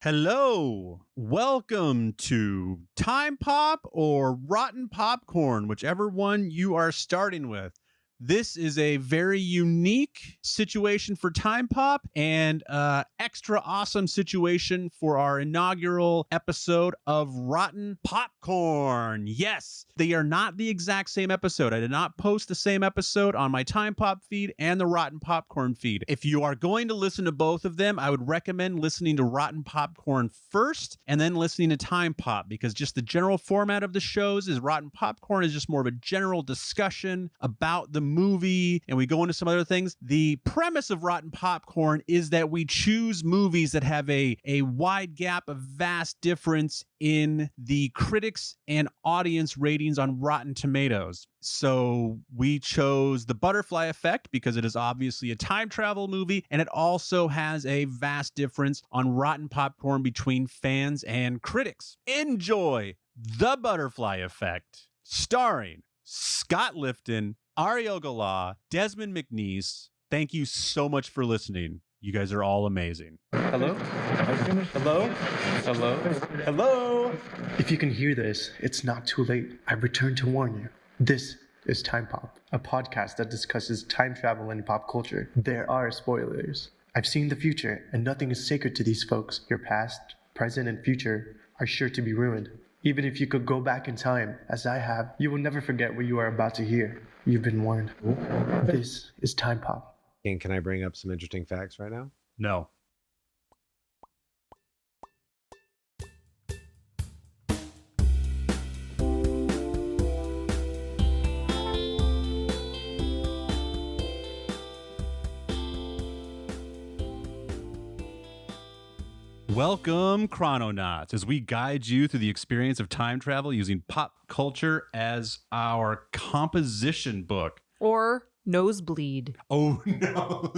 Hello, welcome to Time Pop or Rotten Popcorn, whichever one you are starting with. This is a very unique situation for Time Pop and extra awesome situation for our inaugural episode of Rotten Popcorn. Yes, they are not the exact same episode. I did not post the same episode on my Time Pop feed and the Rotten Popcorn feed. If you are going to listen to both of them, I would recommend listening to Rotten Popcorn first and then listening to Time Pop, because just the general format of the shows is Rotten Popcorn is just more of a general discussion about the movie, and we go into some other things. The premise of Rotten Popcorn is that we choose movies that have a wide gap, a vast difference in the critics and audience ratings on Rotten Tomatoes. So we chose The Butterfly Effect because it is obviously a time travel movie, and it also has a vast difference on Rotten Popcorn between fans and critics. Enjoy The Butterfly Effect, starring Scott Lifton, Ari and Des, Desmond McNeese. Thank you so much for listening. You guys are all amazing. Hello? Hello? Hello? Hello? If you can hear this, it's not too late. I've returned to warn you. This is Time Pop, a podcast that discusses time travel and pop culture. There are spoilers. I've seen the future, and nothing is sacred to these folks. Your past, present, and future are sure to be ruined. Even if you could go back in time, as I have, you will never forget what you are about to hear. You've been warned. This is Time Pop. And can I bring up some interesting facts right now? No. Welcome, Chrononauts, as we guide you through the experience of time travel using pop culture as our composition book. Or nosebleed. Oh, no.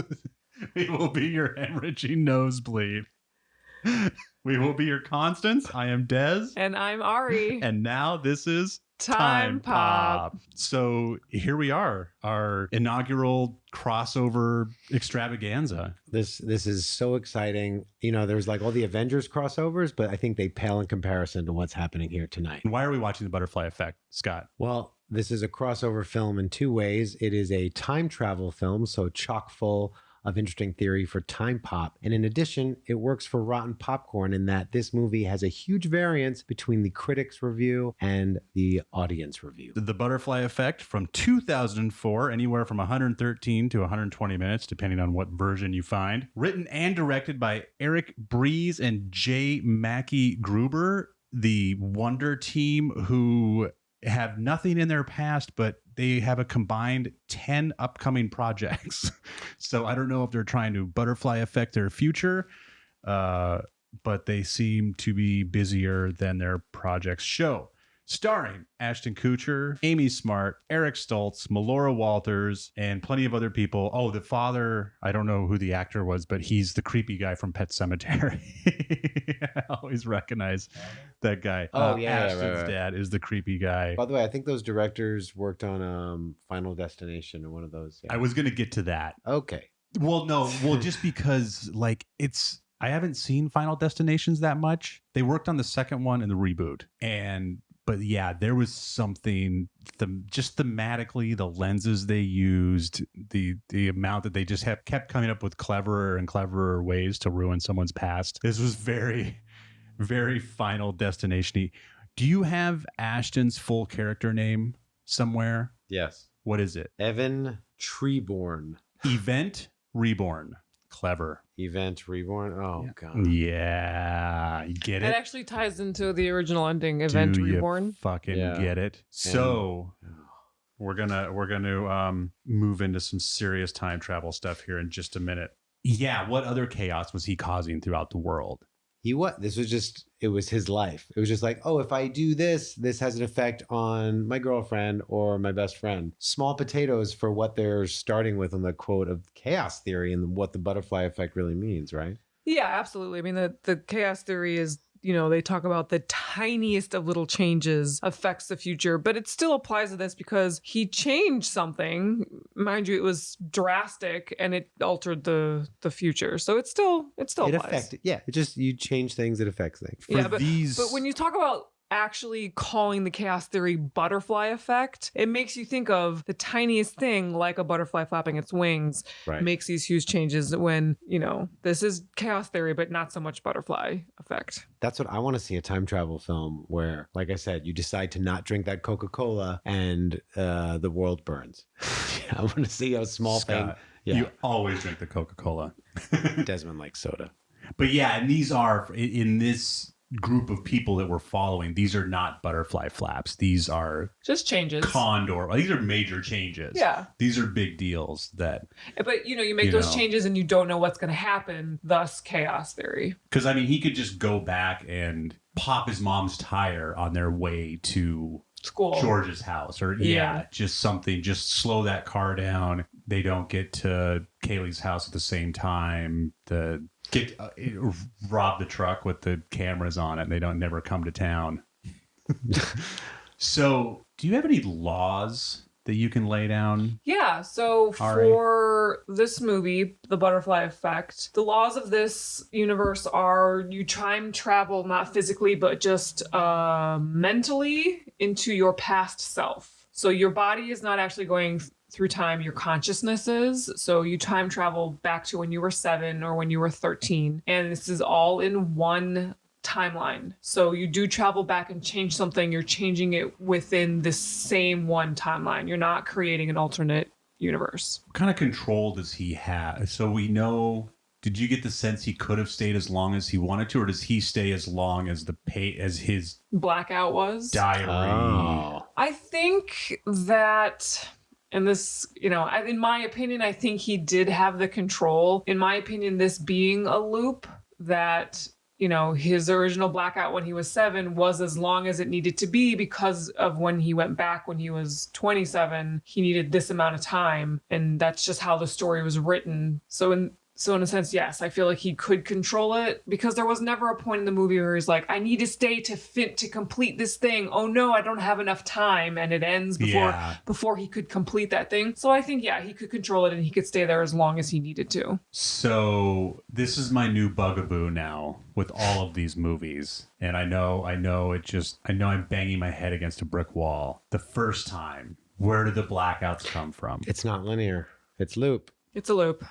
We will be your hemorrhaging nosebleed. We will be your Constance. I am Des. And I'm Ari. And now this is Time Pop. So here we are, our inaugural crossover extravaganza. This is so exciting. You know, there's like all the Avengers crossovers, but I think they pale in comparison to what's happening here tonight. And why are we watching The Butterfly Effect, Scott? Well, this is a crossover film in two ways. It is a time travel film, so chock full of interesting theory for Time Pop. And in addition, it works for Rotten Popcorn in that this movie has a huge variance between the critics' review and the audience review. The Butterfly Effect from 2004, anywhere from 113 to 120 minutes, depending on what version you find. Written and directed by Eric Breeze and J. Mackie Gruber, the Wonder Team, who have nothing in their past, but they have a combined 10 upcoming projects. So I don't know if they're trying to butterfly affect their future, but they seem to be busier than their projects show. Starring Ashton Kutcher, Amy Smart, Eric Stoltz, Melora Walters, and plenty of other people. Oh, the father, I don't know who the actor was, but he's the creepy guy from Pet Sematary. I always recognize that guy. Ashton's dad is the creepy guy. By the way, I think those directors worked on Final Destination or one of those. Yeah. I was going to get to that. Okay. Well, no. Well, just because like I haven't seen Final Destinations that much. They worked on the second one and the reboot. But yeah, there was something, just thematically, the lenses they used, the amount that they just kept coming up with cleverer and cleverer ways to ruin someone's past. This was very, very Final Destination-y. Do you have Ashton's full character name somewhere? Yes. What is it? Evan Treborn. Event Reborn. Clever. Event Reborn. Oh, God. Yeah. You get it? It actually ties into the original ending, Event Reborn. You fucking get it? So we're gonna move into some serious time travel stuff here in just a minute. Yeah. What other chaos was he causing throughout the world? It was his life. It was just like, oh, if I do this has an effect on my girlfriend or my best friend. Small potatoes for what they're starting with on the quote of chaos theory and what the butterfly effect really means, right? Yeah, absolutely. I mean, the chaos theory is they talk about the tiniest of little changes affects the future, but it still applies to this because he changed something. Mind you, it was drastic and it altered the future. So it still applies. affected. Yeah, it just you change things, it affects things. But when you talk about actually calling the chaos theory butterfly effect, it makes you think of the tiniest thing, like a butterfly flapping its wings, makes these huge changes when, this is chaos theory, but not so much butterfly effect. That's what I want to see, a time travel film where, like I said, you decide to not drink that Coca-Cola and the world burns. I want to see a small thing. Yeah. You always drink the Coca-Cola. Desmond likes soda. But yeah, and these are, in this group of people that we're following, these are not butterfly flaps. These are just changes. Condor. These are major changes. Yeah. These are big deals that. But you make those changes and you don't know what's going to happen. Thus, chaos theory. Because he could just go back and pop his mom's tire on their way to school, George's house, or just something. Just slow that car down. They don't get to Kaylee's house at the same time. Rob the truck with the cameras on it. And they never come to town. So, do you have any laws that you can lay down? Yeah. So Ari? For this movie, The Butterfly Effect, the laws of this universe are you time travel not physically, but just mentally into your past self. So your body is not actually going through time, your consciousness is. So you time travel back to when you were 7 or when you were 13. And this is all in one timeline. So you do travel back and change something. You're changing it within the same one timeline. You're not creating an alternate universe. What kind of control does he have? So we know... Did you get the sense he could have stayed as long as he wanted to, or does he stay as long as as his blackout was? Diary. Oh. I think that... And this, in my opinion, I think he did have the control. In my opinion, this being a loop that, his original blackout when he was 7 was as long as it needed to be because of when he went back when he was 27, he needed this amount of time. And that's just how the story was written. So in a sense, yes, I feel like he could control it because there was never a point in the movie where he's like, I need to stay to complete this thing. Oh no, I don't have enough time. And it ends before he could complete that thing. So I think, he could control it and he could stay there as long as he needed to. So this is my new bugaboo now with all of these movies. And I know I'm banging my head against a brick wall. The first time, where did the blackouts come from? It's not linear. It's loop. It's a loop.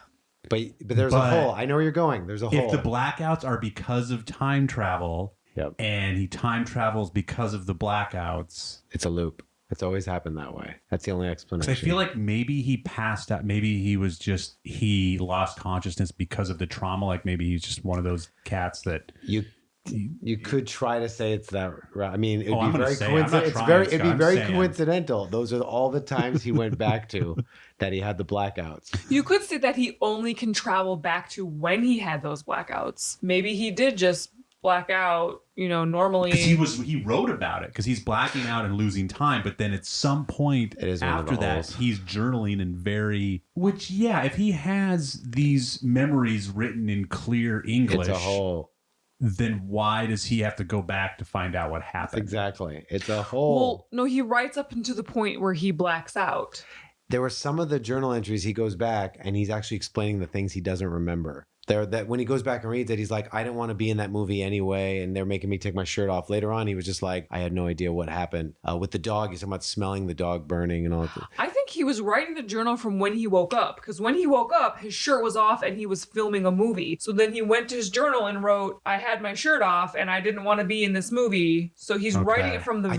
But there's a hole. I know where you're going. There's a hole. If the blackouts are because of time travel, and he time travels because of the blackouts, it's a loop. It's always happened that way. That's the only explanation. I feel like maybe he passed out. Maybe he lost consciousness because of the trauma. Like maybe he's just one of those cats that you could try to say it's that. I mean, it'd be very coincidental. Those are all the times he went back to that he had the blackouts. You could say that he only can travel back to when he had those blackouts. Maybe he did just black out, normally. Because he wrote about it because he's blacking out and losing time. But then at some point after that, he's journaling in if he has these memories written in clear English. It's a hole. Then why does he have to go back to find out what happened? Exactly. It's a hole. Well, no, he writes up into the point where he blacks out. There were some of the journal entries he goes back and he's actually explaining the things he doesn't remember. That when he goes back and reads it, he's like, I didn't want to be in that movie anyway, and they're making me take my shirt off. Later on, he was just like, I had no idea what happened. With the dog, he's talking about smelling the dog burning and all that. I think he was writing the journal from when he woke up, because when he woke up, his shirt was off and he was filming a movie. So then he went to his journal and wrote, I had my shirt off and I didn't want to be in this movie. So he's writing it from the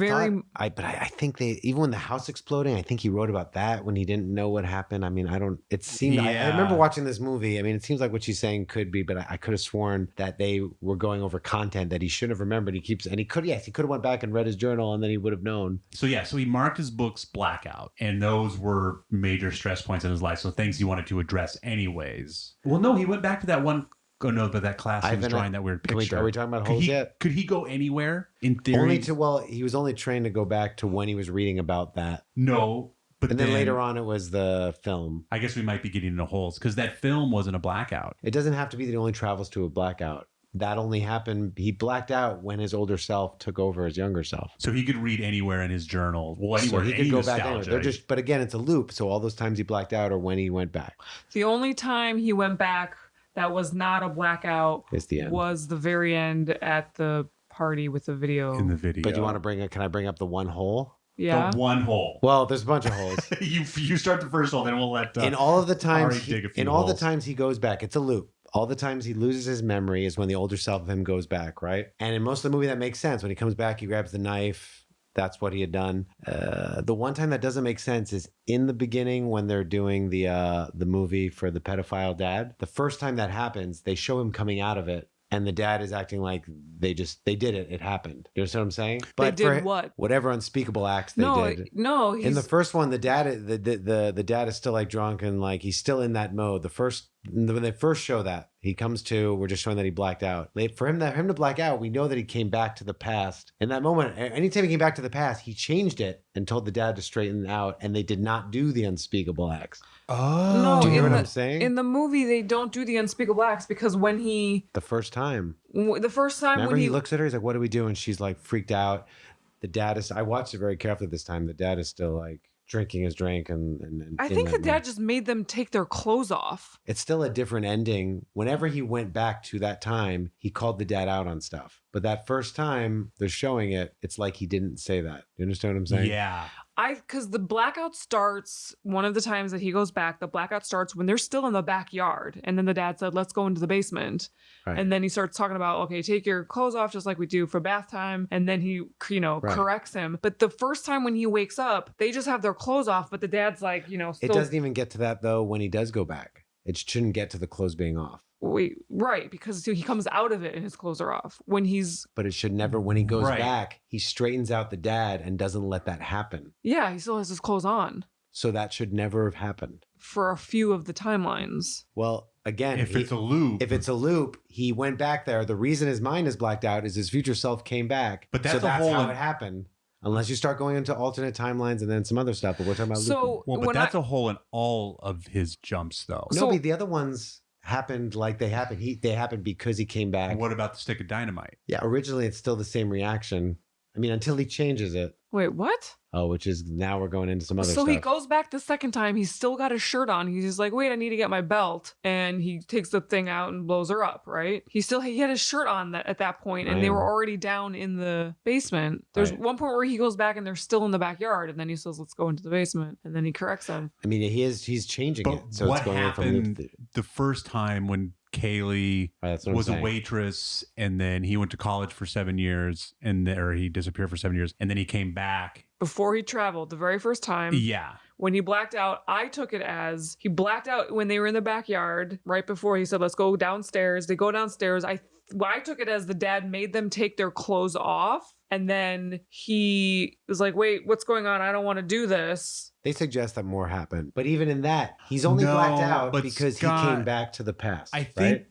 I think even when the house exploding, I think he wrote about that when he didn't know what happened. I mean, I remember watching this movie. I mean, it seems like what she's saying could be, but I could have sworn that they were going over content that he should have remembered. He could have went back and read his journal and then he would have known. So he marked his books blackout, and those were major stress points in his life. So things he wanted to address anyways. Well, no, he went back to that one. But that class he was drawing that weird picture. Are we talking about holes yet? Could he go anywhere in theory? He was only trained to go back to when he was reading about that. No. But then later on, it was the film. I guess we might be getting into holes because that film wasn't a blackout. It doesn't have to be that he only travels to a blackout. that only happened, he blacked out when his older self took over his younger self. So he could read anywhere in his journal. Well, So anywhere, he any could go back anywhere. nostalgia. They're just, but again, it's a loop. So all those times he blacked out are when he went back. The only time he went back that was not a blackout It's the end. was the very end at the party with the video. in the video. But you want to bring it? Can I bring up the one hole? Yeah. The one hole. Well, there's a bunch of holes. You start the first hole, then we'll let In all of the times, Ari dig a few in all the holes. times he goes back, it's a loop. All the times he loses his memory is when the older self of him goes back, right? And in most of the movie, that makes sense. When he comes back, he grabs the knife. That's what he had done. The one time that doesn't make sense is in the beginning when they're doing the movie for the pedophile dad. The first time that happens, they show him coming out of it, and the dad is acting like they did it. It happened. You understand what I'm saying? They did for what? Whatever unspeakable acts they did. No. In the first one, the dad is still like drunk and like he's still in that mode. When they first show that, he comes to, we're just showing that he blacked out. For him to black out, we know that he came back to the past. In that moment, anytime he came back to the past, he changed it and told the dad to straighten out, and they did not do the unspeakable acts. Oh. Do you hear in what the, I'm saying? In the movie, they don't do the unspeakable acts because when The first time. Remember when he looks at her, he's like, what do we do? And she's like freaked out. The dad is, I watched it very carefully this time. The dad is still like drinking his drink and I in think that the dad moment. just made them take their clothes off. It's still a different ending. Whenever he went back to that time, he called the dad out on stuff. But that first time they're showing it, it's like he didn't say that. You understand what I'm saying? Yeah. Because the blackout starts, one of the times that he goes back, the blackout starts when they're still in the backyard. And then the dad said, let's go into the basement. Right. And then he starts talking about, okay, take your clothes off just like we do for bath time. And then he, Right. corrects him. But the first time when he wakes up, they just have their clothes off, but the dad's like, It still, doesn't even get to that though when he does go back. It shouldn't get to the clothes being off. wait, right. Because he comes out of it and his clothes are off. When he's, But it should never, when he goes Right. back, he straightens out the dad and doesn't let that happen. he still has his clothes on So that should never have happened. for a few of the timelines. Well, again, If it's a loop. if it's a loop, he went back there. The reason his mind is blacked out is his future self came back. But that's so a that's whole how in- it happened. Unless you start going into alternate timelines and then some other stuff. But we're talking about looping. So well, but when that's a hole in all of his jumps, though. No, So- but the other ones happened like they happened. They happened because he came back. What about the stick of dynamite? Yeah, originally it's still the same reaction. I mean, until he changes it. wait, what? Oh, which is now we're going into some other So stuff. he goes back the second time. He's still got his shirt on. He's like, wait, I need to get my belt. And he takes the thing out and blows her up, right? He had his shirt on at that point, and they were already down in the basement. There's Right. one point where he goes back and they're still in the backyard. And then he says, let's go into the basement. And then he corrects them. I mean, he's changing But it. So what it's going on from happened loop. the first time when Kaylee Right, that's what I'm was a saying. waitress, and then he went to college for 7 years, or he disappeared for 7 years, and then he came back. Before he traveled, the very first time, Yeah. when he blacked out, I took it as he blacked out when they were in the backyard right before he said, let's go downstairs. They go downstairs. I took it as the dad made them take their clothes off. And then he was like, wait, what's going on? I don't want to do this. They suggest that more happened. But even in that, he's only No, blacked out but because Scott, he came back to the past. I right?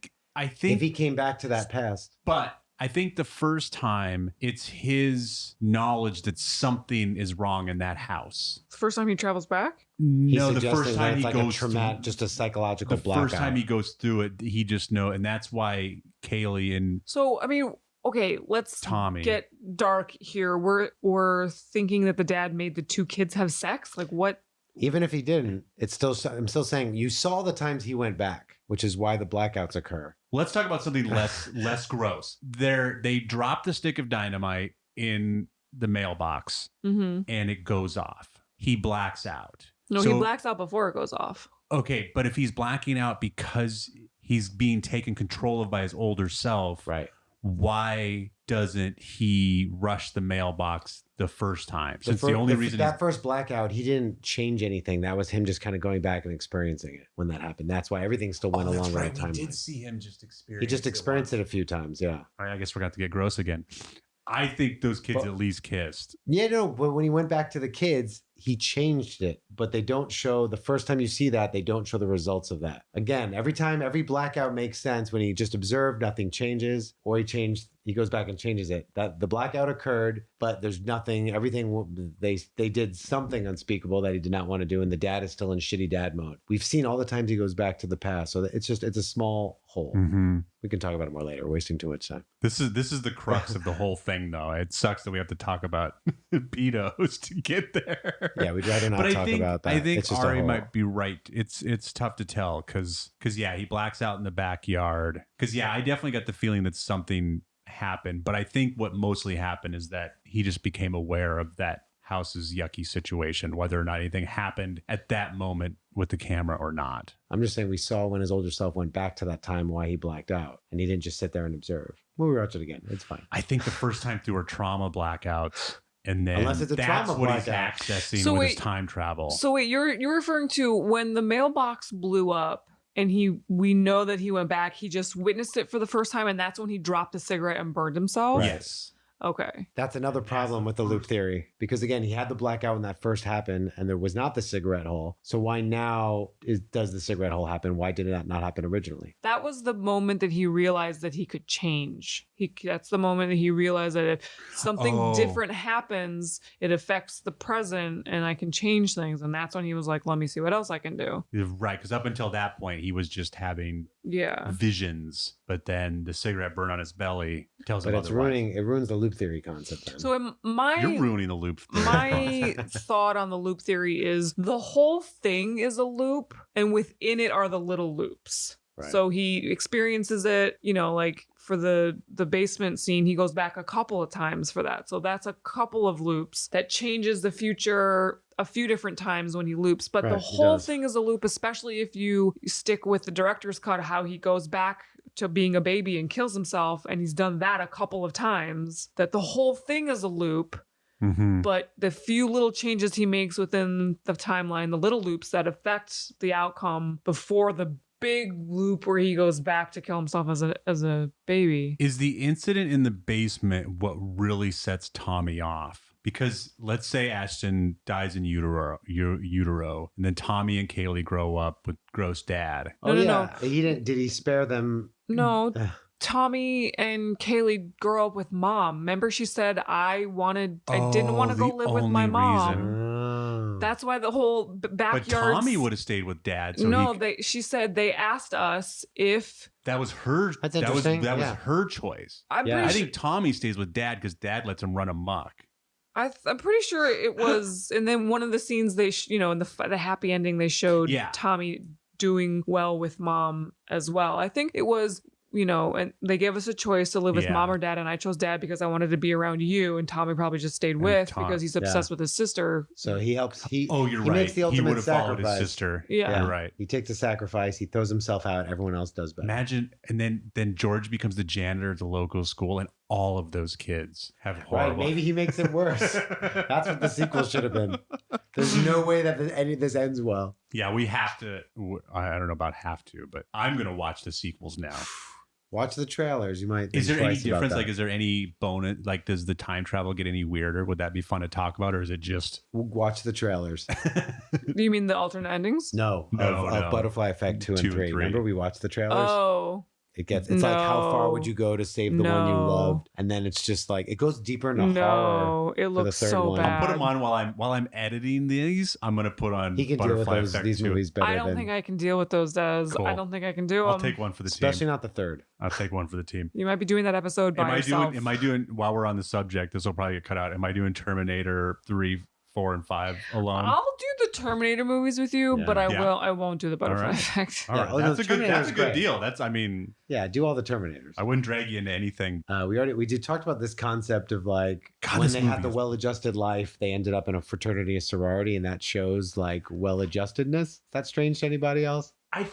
think If he came back to that past. but I think the first time it's his knowledge that something is wrong in that house. The first time he travels back? He's No, the suggesting first that time it's he like goes a traumatic, through, just a psychological the blackout. first time he goes through it, he just know, and that's why Kaylee and So, I mean, okay, let's Tommy get dark here. We're thinking that the dad made the two kids have sex? Like what? Even if he didn't, I'm still saying you saw the times he went back, which is why the blackouts occur. Let's talk about something less gross. They drop the stick of dynamite in the mailbox Mm-hmm. and it goes off. He blacks out. No, So- he blacks out before it goes off. Okay, but if he's blacking out because he's being taken control of by his older self, Right. why doesn't he rush the mailbox the first time? Since the only reason that first blackout, he didn't change anything. That was him just kind of going back and experiencing it when that happened. That's why everything still went along with the We did timeline. see him just experience. He just experienced it a few times. Yeah. All right, I guess we're going to have to get gross again. I think those kids Well- at least kissed. Yeah, no, but when he went back to the kids, he changed it. But they don't show, the first time you see that, they don't show the results of that. Again, every blackout makes sense when he just observed, nothing changes, or he changed he goes back and changes it. That the blackout occurred, but there's nothing. Everything they did something unspeakable that he did not want to do, and the dad is still in shitty dad mode. We've seen all the times he goes back to the past, so it's a small hole. Mm-hmm. We can talk about it more later. We're wasting too much time. This is the crux of the whole thing, though. It sucks that we have to talk about pedos to get there. Yeah, we'd rather not talk about that. I think It's just a Ari hole. might be right. It's tough to tell because yeah, he blacks out in the backyard. Because yeah, I definitely got the feeling that something happened, but I think what mostly happened is that he just became aware of that house's yucky situation, whether or not anything happened at that moment with the camera or not. I'm just saying we saw when his older self went back to that time why he blacked out, and he didn't just sit there and observe. We'll watch it again. It's fine. I think the first time through her trauma blackouts, and then Unless it's a that's trauma what he's blackout. accessing So with wait- his time travel. So wait, you're referring to when the mailbox blew up and we know that he went back, he just witnessed it for the first time and that's when he dropped a cigarette and burned himself? Right. Yes. Okay. That's another problem with the loop theory, because again, he had the blackout when that first happened, and there was not the cigarette hole. So why now does the cigarette hole happen? Why did it not happen originally? That was the moment that he realized that he could change. That's the moment that he realized that if something Oh. different happens, it affects the present and I can change things. And that's when he was like, let me see what else I can do. You're right, because up until that point, he was just having Yeah. visions, but then the cigarette burn on his belly tells But him it's otherwise. it ruins the loop theory concept then. So You're ruining the loop. my thought on the loop theory is the whole thing is a loop and within it are the little loops. Right. So he experiences it, like for the basement scene, he goes back a couple of times for that. So that's a couple of loops that changes the future a few different times when he loops. But Right, the he whole does. thing is a loop, especially if you stick with the director's cut, how he goes back to being a baby and kills himself. And he's done that a couple of times, that the whole thing is a loop. Mm-hmm. But the few little changes he makes within the timeline, the little loops that affect the outcome before the big loop where he goes back to kill himself as a baby. Is the incident in the basement what really sets Tommy off? Because let's say Ashton dies in utero, and then Tommy and Kaylee grow up with gross dad. Oh No, yeah, he didn't. Did he spare them? No, Ugh. Tommy and Kaylee grow up with mom. Remember she said, I didn't want to go the live with my only mom. reason. Oh. That's why the whole But backyard. Tommy would have stayed with dad. So No, she said they asked us if that was her. That's that was interesting, that was yeah. her choice. I'm Yeah. pretty I sure. think Tommy stays with dad because dad lets him run amok. I'm pretty sure it was, and then one of the scenes they, in the happy ending, they showed Yeah. Tommy doing well with mom as well. I think it was, and they gave us a choice to live with Yeah. mom or dad, and I chose dad because I wanted to be around you, and Tommy probably just stayed with because he's obsessed with his sister. So he helps. Oh, you're he right. makes the He ultimate would have followed his sacrifice. sister. Yeah. You're right. He takes the sacrifice. He throws himself out. Everyone else does better. Imagine, and then George becomes the janitor at the local school, and all of those kids have Right? horrible. Maybe he makes it worse. That's what the sequel should have been. There's no way that any of this ends well. Yeah, we have to. I don't know about have to, but I'm gonna watch the sequels now. Watch the trailers. You might. Is think there any twice about difference? that. Like, is there any bonus? Like, does the time travel get any weirder? Would that be fun to talk about, or is it just? Watch the trailers. Do you mean the alternate endings? No, No, of no. Butterfly Effect 2 and 2 and 3. 3. Remember we watched the trailers? Oh, It's like how far would you go to save the one you No. loved? And then it's just like it goes deeper into horror. no, it the looks third so one. bad. Put them on while I'm editing these. I'm gonna put on. He can deal with Butterfly these Effect 2. movies better I don't than think I can deal with those, Des. Cool. I don't think I can do them. I'll take one for the especially team. not the third. I'll take one for the team. You might be doing that episode by yourself. Am I doing while we're on the subject? This will probably get cut out. Am I doing Terminator 3, 4, and 5 alone? I'll do the Terminator movies with you, Yeah. but Yeah. I won't do the Butterfly right. Effect. All right, Yeah, oh, no, that's a Terminator's good great. deal. Yeah, do all the Terminators. I wouldn't drag you into anything. We did talked about this concept of like God, when this they had movie the is- well-adjusted life, they ended up in a fraternity, a sorority, and that shows like well-adjustedness. Is that strange to anybody else? I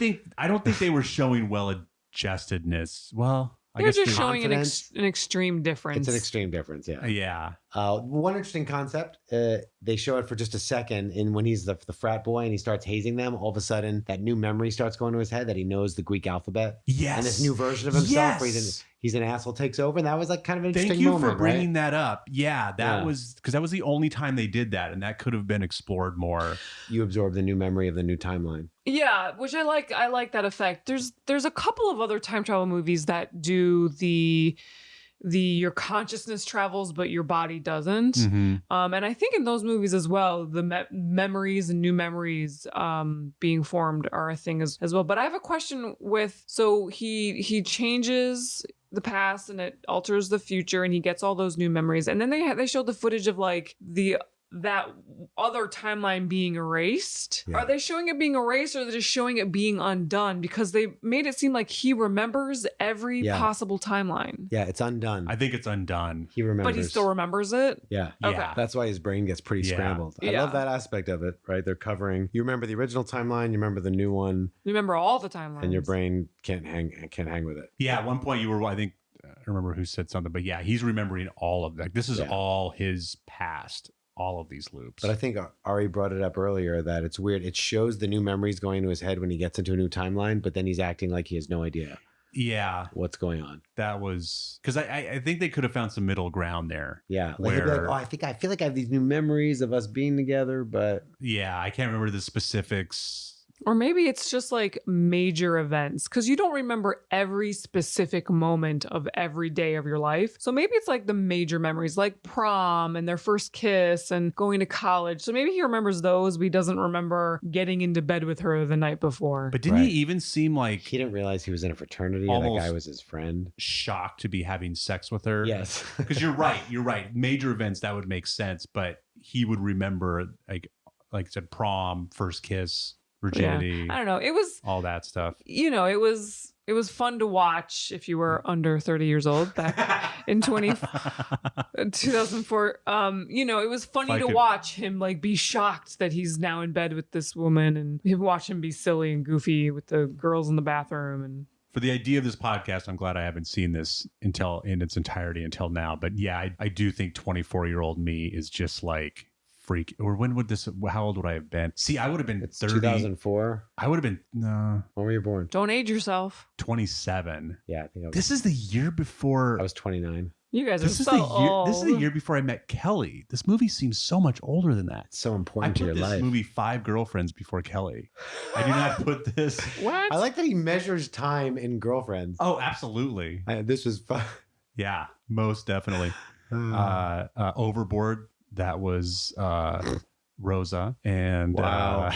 don't think they were showing well-adjustedness. Well, I They're guess just they- showing an confidence. extreme difference. It's an extreme difference, yeah. Yeah. One interesting concept, they show it for just a second, and when he's the frat boy and he starts hazing them, all of a sudden that new memory starts going to his head that he knows the Greek alphabet. Yes. And this new version of himself where Yes. he's an asshole takes over, and that was like kind of an interesting Thank you moment, for bringing right? that up. Yeah, that Yeah. was because that was the only time they did that, and that could have been explored more. You absorb the new memory of the new timeline. Yeah, which I like. I like that effect. There's a couple of other time travel movies that do the your consciousness travels, but your body doesn't. Mhm. And I think in those movies as well, the memories and new memories being formed are a thing as well. But I have a question with, so he changes the past and it alters the future and he gets all those new memories. And then they showed the footage of like that other timeline being erased. Yeah. Are they showing it being erased or are they just showing it being undone? Because they made it seem like he remembers every possible timeline. Yeah, it's undone. I think it's undone. He remembers. But he still remembers it? Yeah. Okay. Yeah. That's why his brain gets pretty scrambled. I Yeah. love that aspect of it, right? They're covering, you remember the original timeline, you remember the new one, You remember all the timelines. and your brain can't hang with it. Yeah, at one point you were, I think, I don't remember who said something, but yeah, he's remembering all of that. This is all his past, all of these loops. But I think Ari brought it up earlier that it's weird. It shows the new memories going into his head when he gets into a new timeline, but then he's acting like he has no idea what's going on. That was because I think they could have found some middle ground there. Yeah. Like he'd be like, where, I feel like I have these new memories of us being together, but yeah, I can't remember the specifics. Or maybe it's just like major events because you don't remember every specific moment of every day of your life. So maybe it's like the major memories like prom and their first kiss and going to college. So maybe he remembers those, but he doesn't remember getting into bed with her the night before. But didn't he even seem like he didn't realize he was in a fraternity and that guy was his friend? Shocked to be having sex with her? Yes. Because you're right. Major events, that would make sense. But he would remember, like I said, prom, first kiss, virginity. Yeah. I don't know. It was all that stuff. You know, it was fun to watch if you were under 30 years old back in 2004. You know, it was funny to watch him like be shocked that he's now in bed with this woman and watch him be silly and goofy with the girls in the bathroom. And for the idea of this podcast, I'm glad I haven't seen this in its entirety until now. But yeah, I do think 24-year-old me is just like freak. Or how old would I have been? See, I would have been 30. 2004. I would have been, no. When were you born? Don't age yourself. 27. Yeah, I think this is the year before. I was 29. You guys are so old. This is the year before I met Kelly. This movie seems so much older than that. It's so important to your life. I put this movie 5 Girlfriends before Kelly. I do not put this. What? I like that he measures time in Girlfriends. Oh, absolutely. This was fun. Yeah, most definitely. Overboard. That was Rosa and wow.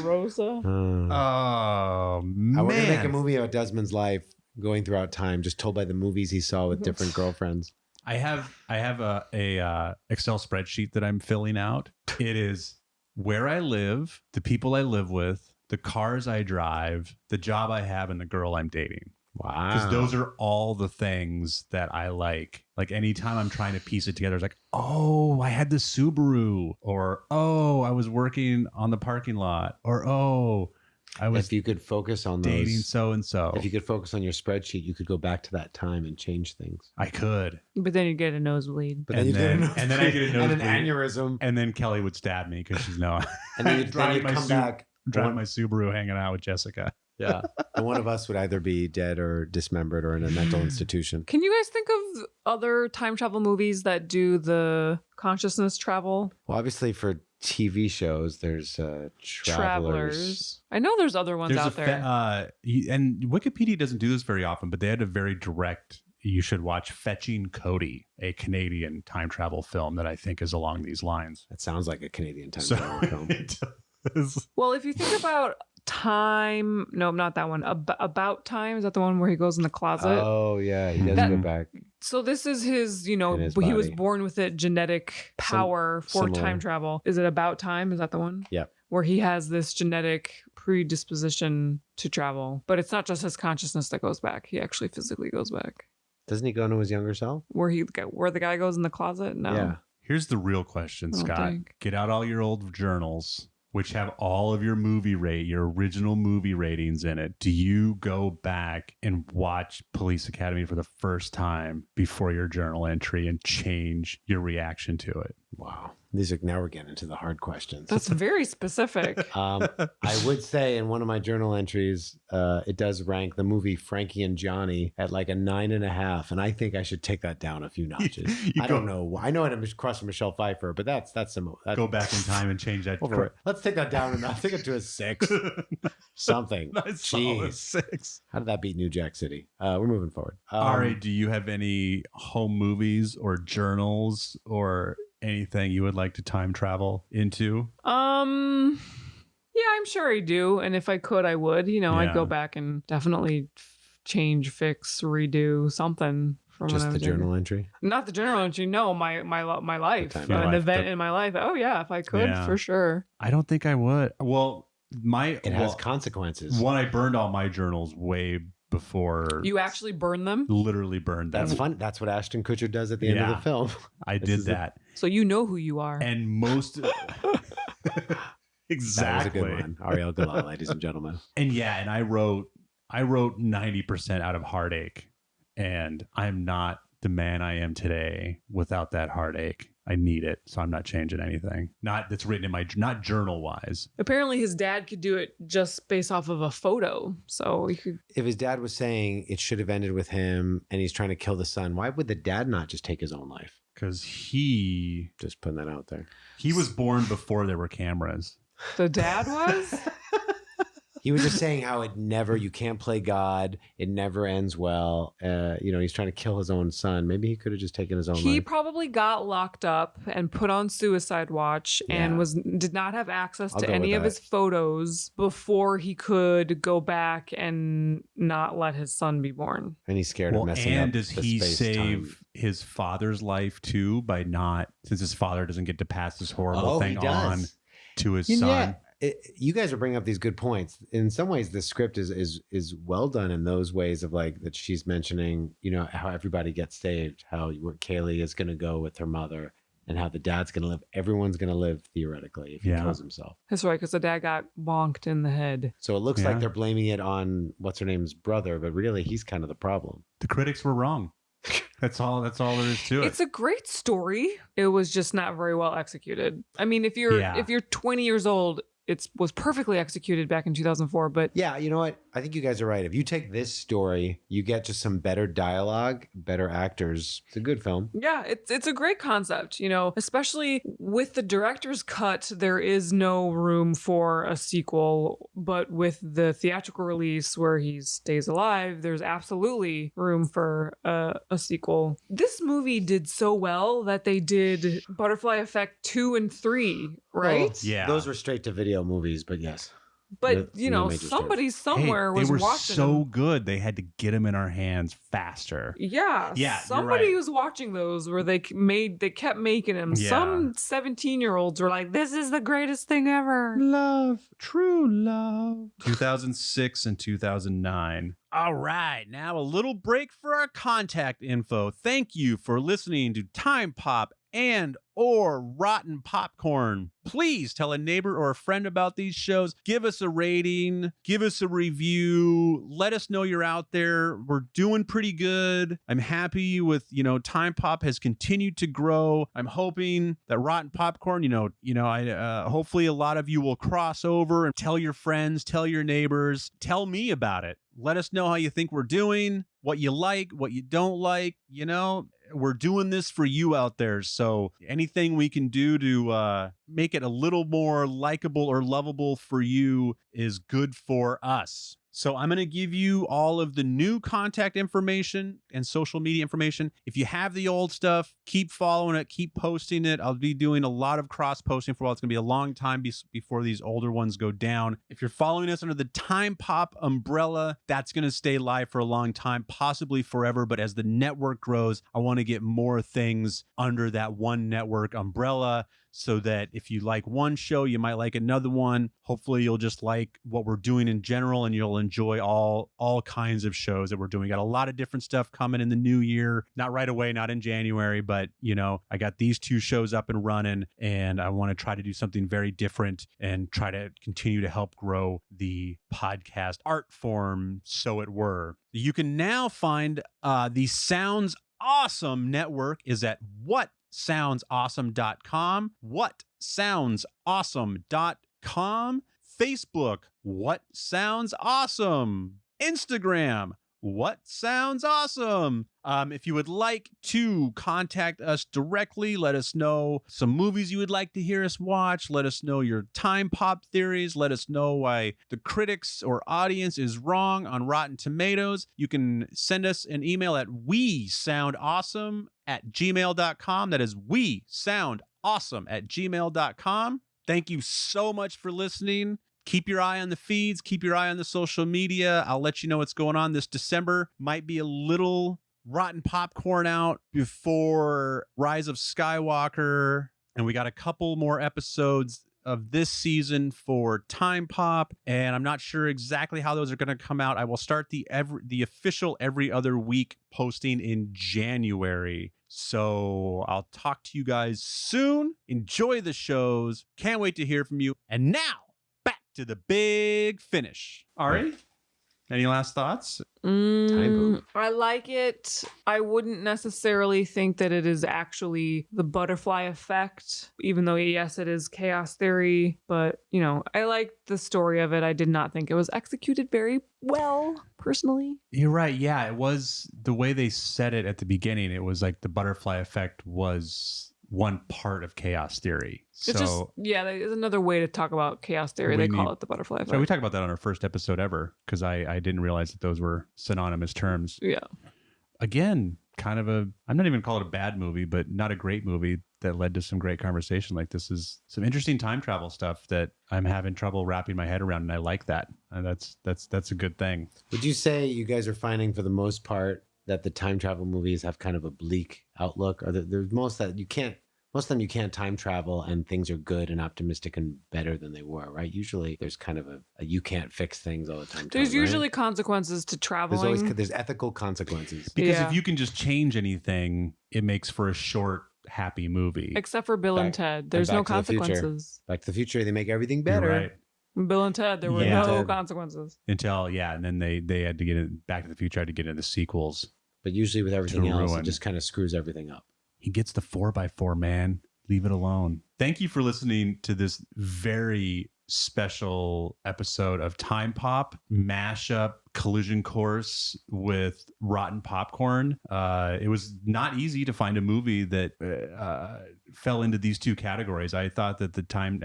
Rosa. Oh man! I want to make a movie about Desmond's life going throughout time, just told by the movies he saw with different girlfriends. I have a Excel spreadsheet that I'm filling out. It is where I live, the people I live with, the cars I drive, the job I have, and the girl I'm dating. Wow. Because those are all the things that I like. Like anytime I'm trying to piece it together, it's like, oh, I had the Subaru, or oh, I was working on the parking lot, or oh, I was. If you could focus on dating those, so and so. If you could focus on your spreadsheet, you could go back to that time and change things. I could. But then you get a nosebleed. But then I get a nosebleed and an aneurysm. And then Kelly would stab me because she's no. And then you'd come back. Driving my Subaru, hanging out with Jessica. Yeah. And one of us would either be dead or dismembered or in a mental institution. Can you guys think of other time travel movies that do the consciousness travel? Well, obviously for TV shows, there's Travelers. I know there's other ones out there. And Wikipedia doesn't do this very often, but they had a very direct, you should watch Fetching Cody, a Canadian time travel film that I think is along these lines. That sounds like a Canadian time travel film. Well, if you think about Time, no, not that one. About Time, is that the one where he goes in the closet? Oh yeah, he does go back. So this is his, he was born with it, genetic power for similar. Time travel. Is it About Time? Is that the one? Yeah. Where he has this genetic predisposition to travel, but it's not just his consciousness that goes back. He actually physically goes back. Doesn't he go into his younger self? Where the guy goes in the closet? No. Yeah. Here's the real question, Scott. Get out all your old journals, which have all of your your original movie ratings in it. Do you go back and watch Police Academy for the first time before your journal entry and change your reaction to it? Wow. Now we're getting into the hard questions. That's very specific. I would say in one of my journal entries, it does rank the movie Frankie and Johnny at like a 9.5, and I think I should take that down a few notches. I don't know. I know it crossed Michelle Pfeiffer, but that's go back in time and change that. Let's take that down enough. Take it to a 6. Something. Nice solid 6. How did that beat New Jack City? We're moving forward. Ari, do you have any home movies or journals or anything you would like to time travel into? Yeah, I'm sure I do. And if I could, I would. I'd go back and definitely change, fix, redo something from just when I was the journal entry. Not the journal entry. No, my life, an event in my life. Oh yeah, if I could, for sure. I don't think I would. Well, it has consequences. One, I burned all my journals way before. You actually burned them? Literally burned them. That's fun. That's what Ashton Kutcher does at the end of the film. I did that. So you know who you are. And most. Exactly. That was a good one. Ariel Galal, ladies and gentlemen. And and I wrote 90% out of heartache, and I'm not the man I am today without that heartache. I need it, so I'm not changing anything. Not that's written in my, not journal wise. Apparently his dad could do it just based off of a photo. So he could. If his dad was saying it should have ended with him and he's trying to kill the son, why would the dad not just take his own life? Because he... Just putting that out there. He was born before there were cameras. The dad was? He was just saying how you can't play God. It never ends well. He's trying to kill his own son. Maybe he could have just taken his own life. He probably got locked up and put on suicide watch and did not have access to any of his photos before he could go back and not let his son be born. And he's scared of messing up. And does he save his father's life too by not, since his father doesn't get to pass this horrible thing on to his son? You guys are bringing up these good points. In some ways, the script is well done in those ways of like that she's mentioning, how everybody gets saved, how Kaylee is going to go with her mother, and how the dad's going to live. Everyone's going to live theoretically if he kills himself. That's right, because the dad got bonked in the head. So it looks like they're blaming it on what's her name's brother, but really he's kind of the problem. The critics were wrong. That's all there is to it. It's a great story. It was just not very well executed. I mean, if you're 20 years old, it was perfectly executed back in 2004, but... Yeah, you know what? I think you guys are right. If you take this story, you get just some better dialogue, better actors. It's a good film. Yeah, it's a great concept, especially with the director's cut, there is no room for a sequel, but with the theatrical release where he stays alive, there's absolutely room for a sequel. This movie did so well that they did Butterfly Effect 2 and 3, right? Well, yeah. Those were straight to video movies, but yes. But, somebody somewhere was watching They were so them. good, they had to get them in our hands faster. Yeah. Somebody was watching those where they kept making them. Yeah. Some 17-year-olds were like, this is the greatest thing ever. Love, true love. 2006 and 2009. All right, now a little break for our contact info. Thank you for listening to Time Pop and or Rotten Popcorn. Please tell a neighbor or a friend about these shows. Give us a rating. Give us a review. Let us know you're out there. We're doing pretty good. I'm happy with, Time Pop has continued to grow. I'm hoping that Rotten Popcorn, hopefully a lot of you will cross over and tell your friends, tell your neighbors, tell me about it. Let us know how you think we're doing, what you like, what you don't like. We're doing this for you out there. So anything we can do to make it a little more likable or lovable for you is good for us. So I'm going to give you all of the new contact information and social media information. If you have the old stuff, keep following it, keep posting it. I'll be doing a lot of cross posting for a while. It's going to be a long time before these older ones go down. If you're following us under the Time Pop umbrella, that's going to stay live for a long time, possibly forever. But as the network grows, I want to get more things under that one network umbrella, so that if you like one show, you might like another one. Hopefully you'll just like what we're doing in general, and you'll enjoy all kinds of shows that we're doing. We got a lot of different stuff coming in the new year. Not right away, not in January, but I got these 2 shows up and running, and I want to try to do something very different and try to continue to help grow the podcast art form, so it were. You can now find the Sounds Awesome Network is at whatsoundsawesome.com, whatsoundsawesome.com, Facebook, What Sounds Awesome, Instagram, What Sounds Awesome. If you would like to contact us directly, let us know some movies you would like to hear us watch. Let us know your time pop theories. Let us know why the critics or audience is wrong on Rotten Tomatoes. You can send us an email at wesoundawesome@gmail.com. That is wesoundawesome@gmail.com. Thank you so much for listening. Keep your eye on the feeds. Keep your eye on the social media. I'll let you know what's going on this December. Might be a little rotten popcorn out before Rise of Skywalker. And we got a couple more episodes of this season for Time Pop. And I'm not sure exactly how those are going to come out. I will start the official every other week posting in January. So I'll talk to you guys soon. Enjoy the shows. Can't wait to hear from you. And now, to the big finish. Ari, any last thoughts? I like it. I wouldn't necessarily think that it is actually the butterfly effect, even though, yes, it is chaos theory. But, you know, I liked the story of it. I did not think it was executed very well, personally. You're right. Yeah, it was the way they said it at the beginning. It was like the butterfly effect was one part of chaos theory. It's just, there's another way to talk about chaos theory. They call it the butterfly effect. So we talked about that on our first episode ever, because I didn't realize that those were synonymous terms. Yeah. Again, kind of I'm not even call it a bad movie, but not a great movie that led to some great conversation. Like, this is some interesting time travel stuff that I'm having trouble wrapping my head around, and I like that. And that's a good thing. Would you say you guys are finding, for the most part, that the time travel movies have kind of a bleak outlook, or there's most of them you can't time travel and things are good and optimistic and better than they were, right? Usually there's kind of a you can't fix things all the time. There's usually consequences to traveling. There's ethical consequences. Because if you can just change anything, it makes for a short, happy movie. Except for Bill and Ted. There's no consequences. Back to the Future, they make everything better. You're right. Bill and Ted, there were no consequences. And then they had to get in, Back to the Future had to get into the sequels. But usually with everything else, it just kind of screws everything up. He gets the 4x4, man. Leave it alone. Thank you for listening to this very special episode of Time Pop, mashup collision course with Rotten Popcorn. It was not easy to find a movie that fell into these two categories. I thought that the time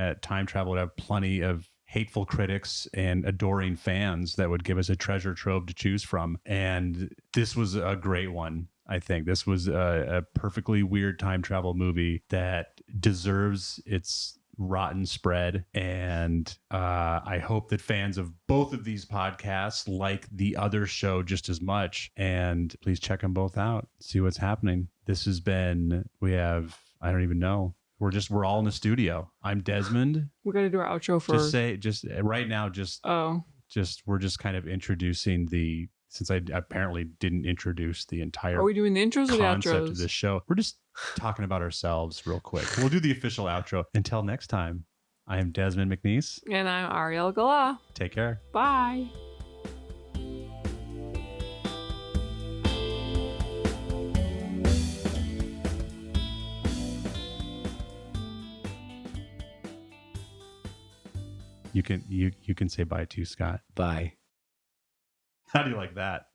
travel would have plenty of hateful critics and adoring fans that would give us a treasure trove to choose from. And this was a great one. I think this was a perfectly weird time travel movie that deserves its rotten spread. And I hope that fans of both of these podcasts like the other show just as much. And please check them both out. See what's happening. This has been, I don't even know. We're all in the studio. I'm Desmond. We got to do our outro first. We're just kind of introducing since I apparently didn't introduce the entire Are we doing the intros or the concept outros? of this show. We're just talking about ourselves real quick. We'll do the official outro. Until next time, I am Desmond McNeese. And I'm Ariel Gala. Take care. Bye. You can say bye too, Scott. Bye. How do you like that?